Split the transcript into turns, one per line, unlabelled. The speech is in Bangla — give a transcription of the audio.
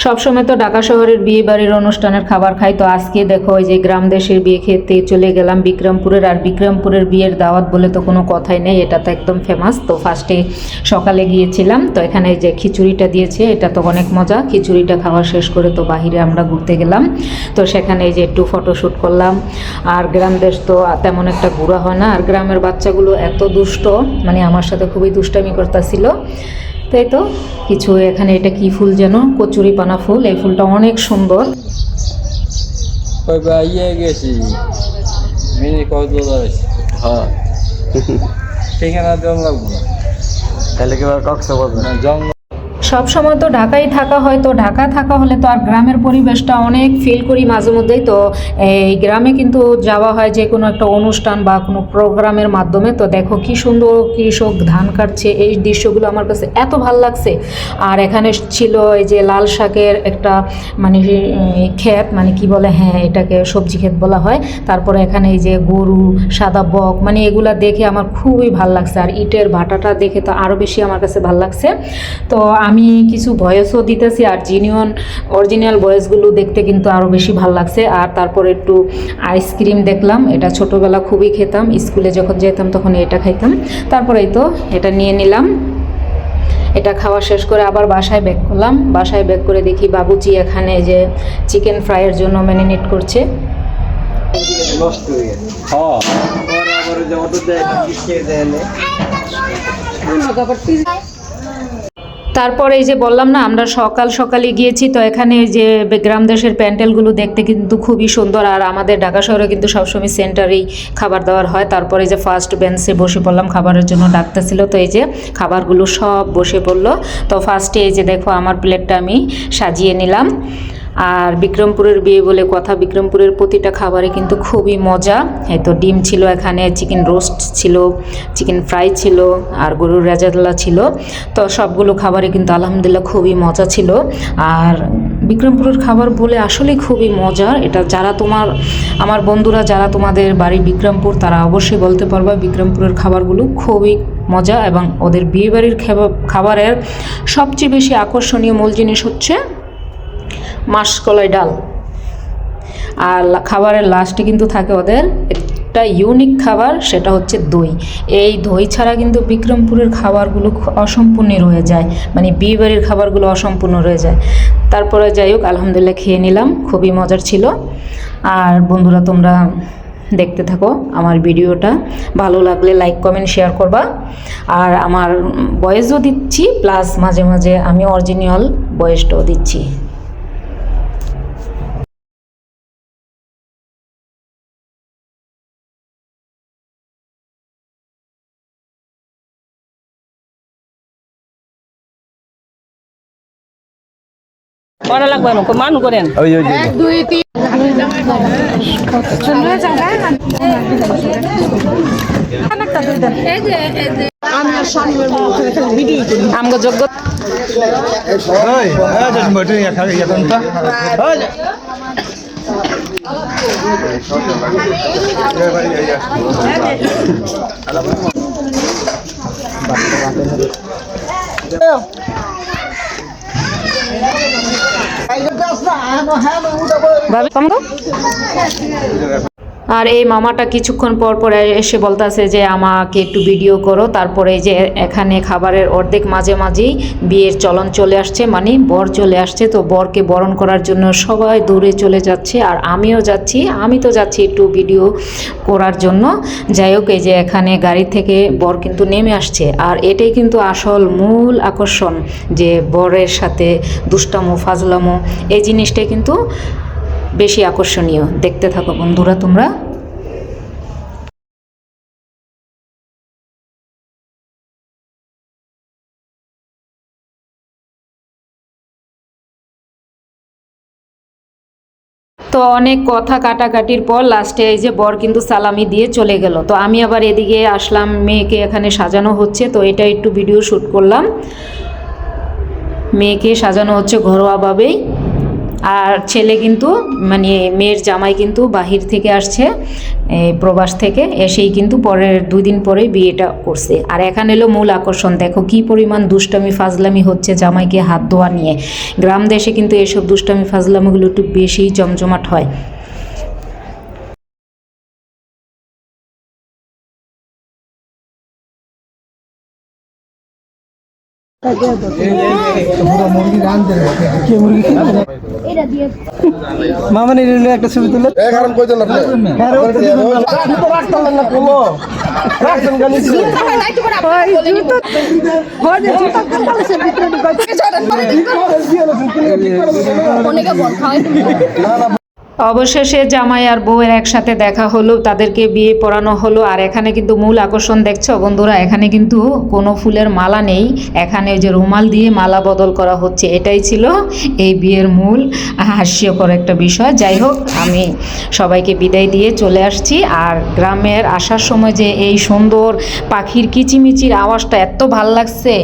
সবসময় তো ঢাকা শহরের বিয়ে বাড়ির অনুষ্ঠানের খাবার খাই, তো আজকে দেখো ওই যে গ্রাম দেশের বিয়ে খেতে চলে গেলাম বিক্রমপুরের। আর বিক্রমপুরের বিয়ের দাওয়াত বলে তো কোনো কথাই নেই, এটা তো একদম ফেমাস। তো ফার্স্টে সকালে গিয়েছিলাম, তো এখানে যে খিচুড়িটা দিয়েছে এটা তো অনেক মজা। খিচুড়িটা খাওয়া শেষ করে তো বাহিরে আমরা ঘুরতে গেলাম, তো সেখানে এই যে একটু ফটোশ্যুট করলাম। আর গ্রাম দেশ তো তেমন একটা ঘোরা হয় না, আর গ্রামের বাচ্চাগুলো এত দুষ্ট, মানে আমার সাথে খুবই দুষ্টামি করতেছিল। তাই তো কিছু এখানে এটা কি ফুল যেন, কচুরি পানা ফুল, এই ফুলটা অনেক সুন্দর।
গেছি মিনি কক্সবাজার, হ্যাঁ ঠিকানা দেওয়া লাগবে না, তাহলে কি কক্সবাজার না জঙ্গল।
সব সময় তো ঢাকায় থাকা হয়, তো ঢাকা থাকা হলে তো আর গ্রামের পরিবেশটা অনেক ফিল করি মাঝে মধ্যেই। তো এই গ্রামে কিন্তু যাওয়া হয় যে কোনো একটা অনুষ্ঠান বা কোনো প্রোগ্রামের মাধ্যমে। তো দেখো কি সুন্দর কৃষক ধান কাটছে, এই দৃশ্যগুলো আমার কাছে এত ভালো লাগছে। আর এখানে ছিল এই যে লাল শাকের একটা মানে ক্ষেত, মানে কি বলে, হ্যাঁ এটাকে সবজি ক্ষেত বলা হয়। তারপরে এখানে এই যে গরু, সাদা বক, মানে এগুলা দেখে আমার খুবই ভালো লাগছে। আর ইটের ভাটাটা দেখে তো আরও বেশি আমার কাছে ভালো লাগছে। তো আমি কিছু ভয়েসও দিতেছি, আর অরিজিনাল ভয়েসগুলো দেখতে কিন্তু আরও বেশি ভালো লাগছে। আর তারপর একটু আইসক্রিম দেখলাম, এটা ছোটোবেলা খুবই খেতাম, স্কুলে যখন যেতাম তখন এটা খাইতাম। তারপরে এই তো এটা নিয়ে নিলাম। এটা খাওয়া শেষ করে আবার বাসায় ব্যাক করলাম। বাসায় ব্যাক করে দেখি বাবুজি এখানে যে চিকেন ফ্রাইয়ের জন্য ম্যারিনেট করছে। তারপরে এই যে বললাম না আমরা সকালে গিয়েছি, তো এখানে যে গ্রাম দেশের প্যান্ডেলগুলো দেখতে কিন্তু খুবই সুন্দর। আর আমাদের ঢাকা শহরে কিন্তু সবসময় সেন্টারেই খাবার দাবার হয়। তারপরে যে ফার্স্ট বেঞ্চে বসে পড়লাম, খাবারের জন্য ডাকতেছিল, তো এই যে খাবারগুলো সব বসে পড়লো। তো ফার্স্টে এই যে দেখো আমার প্লেটটা আমি সাজিয়ে নিলাম। আর বিক্রমপুরের বিয়ে বলে কথা, বিক্রমপুরের প্রতিটা খাবারে কিন্তু খুবই মজা। এই তো ডিম ছিল, এখানে চিকেন রোস্ট ছিল, চিকেন ফ্রাই ছিল, আর গরুর রেজালা ছিল। তো সবগুলো খাবারই কিন্তু আলহামদুলিল্লাহ খুবই মজা ছিল। আর বিক্রমপুরের খাবার বলে আসলেই খুবই মজার। এটা যারা আমার বন্ধুরা যারা তোমাদের বাড়ি বিক্রমপুর, তারা অবশ্যই বলতে পারবা বিক্রমপুরের খাবারগুলো খুবই মজা। এবং ওদের বিয়ে বাড়ির খাবারের সবচেয়ে বেশি আকর্ষণীয় মূল জিনিস হচ্ছে মাসকলাই ডাল। আর খাবারের লাস্টে কিন্তু থাকে ওদের একটা ইউনিক খাবার, সেটা হচ্ছে দই। এই দই ছাড়া কিন্তু বিক্রমপুরের খাবারগুলো অসম্পূর্ণ রয়ে যায়, মানে বিয়েবাড়ির খাবারগুলো অসম্পূর্ণ রয়ে যায়। তারপরে যাই হোক আলহামদুলিল্লাহ খেয়ে নিলাম, খুবই মজার ছিল। আর বন্ধুরা তোমরা দেখতে থাকো আমার ভিডিওটা, ভালো লাগলে লাইক কমেন্ট শেয়ার করবা। আর আমার ভয়েসও দিচ্ছি, প্লাস মাঝে মাঝে আমি অরিজিনাল ভয়েসটাও দিচ্ছি।
করা লাগবে না, মানু করেন।
ওই
1 2 3 আমগো যোগ্য
আর এই মামাটা কিছুক্ষণ পর পর এসে বলতেছে যে আমাকে একটু ভিডিও করো। তারপরে যে এখানে খাবারের অর্ধেক মাঝে মাঝেই বিয়ের চলন চলে আসছে, মানে বর চলে আসছে। তো বরকে বরণ করার জন্য সবাই দূরে চলে যাচ্ছে, আর আমিও যাচ্ছি। আমি তো যাচ্ছি একটু ভিডিও করার জন্য। যাই হোক এই যে এখানে গাড়ি থেকে বর কিন্তু নেমে আসছে, আর এটাই কিন্তু আসল মূল আকর্ষণ, যে বরের সাথে দুষ্টামো ফাজলামো, এই জিনিসটাই কিন্তু বেশি আকর্ষণীয়। দেখতে থাকো বন্ধুরা তোমরা। তো অনেক কথা কাটাকাটির পর লাস্টে এই যে বর কিন্তু সালামি দিয়ে চলে গেল। তো আমি আবার এদিকে আসলাম, মেয়েকে এখানে সাজানো হচ্ছে, তো এটা একটু ভিডিও শ্যুট করলাম। মেয়েকে সাজানো হচ্ছে ঘরোয়াভাবেই। আর ছেলে কিন্তু মানে মেয়ের জামাই কিন্তু বাহির থেকে আসছে, প্রবাস থেকে এসেই কিন্তু পরের 2 দিন পরেই বিয়েটা করছে। আর এখানে এলো মূল আকর্ষণ, দেখো কি পরিমাণ দুষ্টামি ফাজলামি হচ্ছে জামাইকে হাত ধোয়া নিয়ে। গ্রাম দেশে কিন্তু এসব দুষ্টামি ফাজলামিগুলো একটু বেশি জমজমাট হয়।
মামা নিলে একটা ছবি তুলে অবশেষে জামাই আর বউয়ের একসাথে দেখা হলো, তাদেরকে বিয়ে পড়ানো হলো। আর এখানে কিন্তু মূল আকর্ষণ দেখছো বন্ধুরা, এখানে কিন্তু কোনো ফুলের মালা নেই, এখানে ওই যে রুমাল দিয়ে মালা বদল করা হচ্ছে। এটাই ছিল এই বিয়ের মূল হাস্যকর একটা বিষয়। যাই হোক, আমি সবাইকে বিদায় দিয়ে চলে আসছি। আর গ্রামের আসার সময় যে এই সুন্দর পাখির কিচিমিচির আওয়াজটা এত ভাল লাগছে।